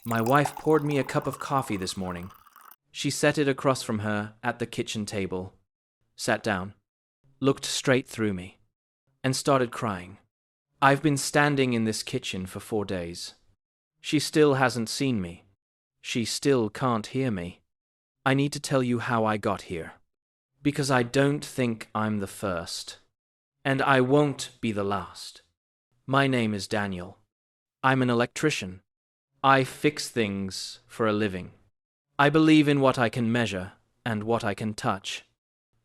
My wife poured me a cup of coffee this morning. She set it across from her at the kitchen table, sat down, looked straight through me, and started crying. I've been standing in this kitchen for 4 days. She still hasn't seen me. She still can't hear me. I need to tell you how I got here. Because I don't think I'm the first. And I won't be the last. My name is Daniel. I'm an electrician. I fix things for a living. I believe in what I can measure and what I can touch.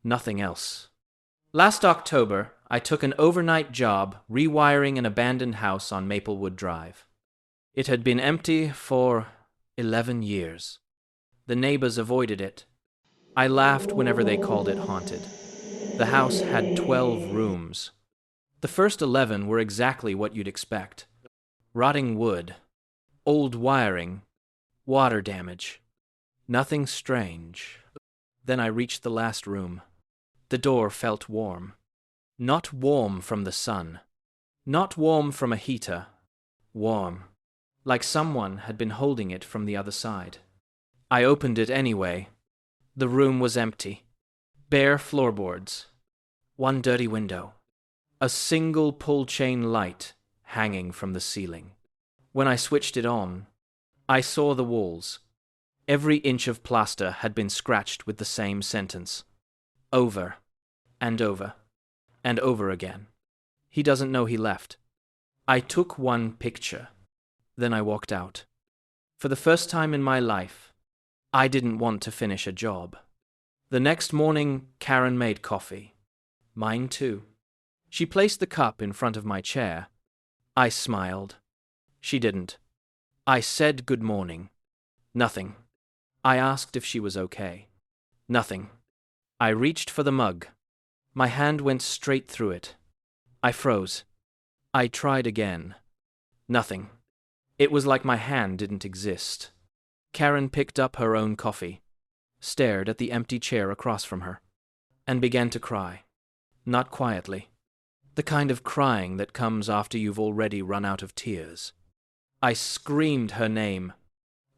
Nothing else. Last October, I took an overnight job rewiring an abandoned house on Maplewood Drive. It had been empty for 11 years. The neighbors avoided it. I laughed whenever they called it haunted. The house had 12 rooms. The first 11 were exactly what you'd expect. Rotting wood, old wiring, water damage. Nothing strange. Then I reached the last room. The door felt warm. Not warm from the sun. Not warm from a heater. Warm. Like someone had been holding it from the other side. I opened it anyway. The room was empty. Bare floorboards. One dirty window. A single pull-chain light hanging from the ceiling. When I switched it on, I saw the walls. Every inch of plaster had been scratched with the same sentence. Over, and over, and over again. He doesn't know he left. I took one picture. Then I walked out. For the first time in my life, I didn't want to finish a job. The next morning, Karen made coffee. Mine too. She placed the cup in front of my chair. I smiled. She didn't. I said good morning. Nothing. I asked if she was okay. Nothing. I reached for the mug. My hand went straight through it. I froze. I tried again. Nothing. It was like my hand didn't exist. Karen picked up her own coffee, stared at the empty chair across from her, and began to cry. Not quietly. The kind of crying that comes after you've already run out of tears. I screamed her name.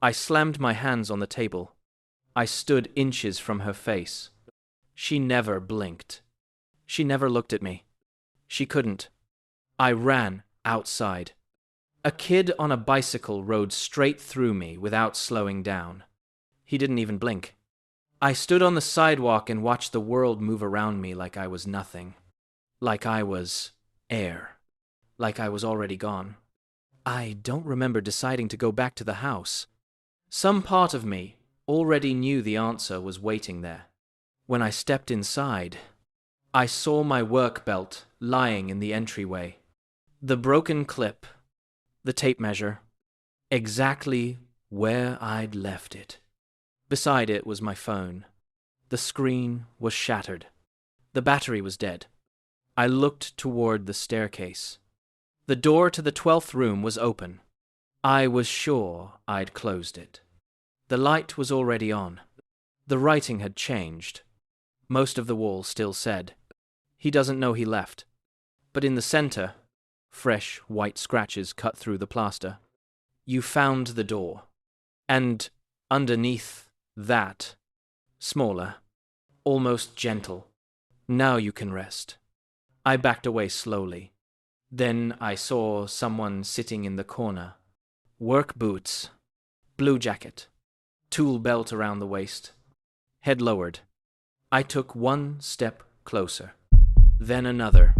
I slammed my hands on the table. I stood inches from her face. She never blinked. She never looked at me. She couldn't. I ran outside. A kid on a bicycle rode straight through me without slowing down. He didn't even blink. I stood on the sidewalk and watched the world move around me like I was nothing. Like I was air. Like I was already gone. I don't remember deciding to go back to the house. Some part of me already knew the answer was waiting there. When I stepped inside, I saw my work belt lying in the entryway. The broken clip, the tape measure, exactly where I'd left it. Beside it was my phone. The screen was shattered. The battery was dead. I looked toward the staircase. The door to the 12th room was open. I was sure I'd closed it. The light was already on. The writing had changed. Most of the wall still said, "He doesn't know he left." But in the center, fresh white scratches cut through the plaster. "You found the door." And underneath that, smaller, almost gentle, "Now you can rest." I backed away slowly. Then I saw someone sitting in the corner. Work boots, blue jacket, tool belt around the waist, head lowered. I took one step closer, then another,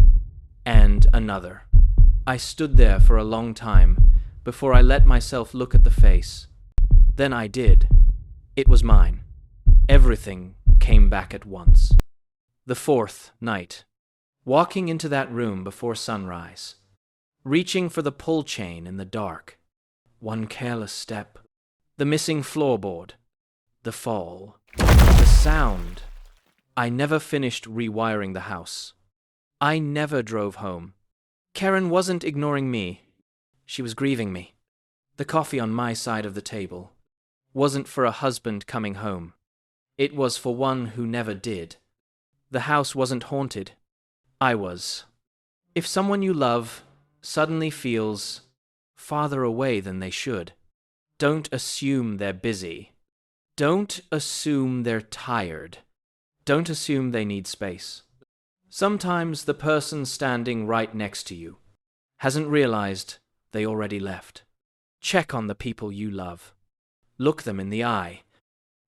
and another. I stood there for a long time before I let myself look at the face. Then I did. It was mine. Everything came back at once. The 4th night. Walking into that room before sunrise. Reaching for the pull chain in the dark. One careless step. The missing floorboard. The fall. The sound. I never finished rewiring the house. I never drove home. Karen wasn't ignoring me. She was grieving me. The coffee on my side of the table wasn't for a husband coming home. It was for one who never did. The house wasn't haunted. I was. If someone you love suddenly feels farther away than they should, Don't assume they're busy. Don't assume they're tired. Don't assume they need space. Sometimes the person standing right next to you hasn't realized they already left. Check on the people you love. Look them in the eye.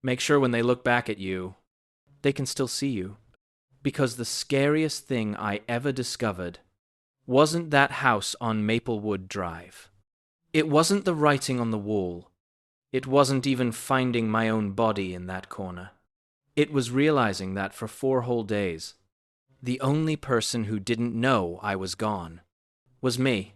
Make sure when they look back at you, they can still see you. Because the scariest thing I ever discovered wasn't that house on Maplewood Drive. It wasn't the writing on the wall. It wasn't even finding my own body in that corner. It was realizing that for 4 whole days, the only person who didn't know I was gone was me.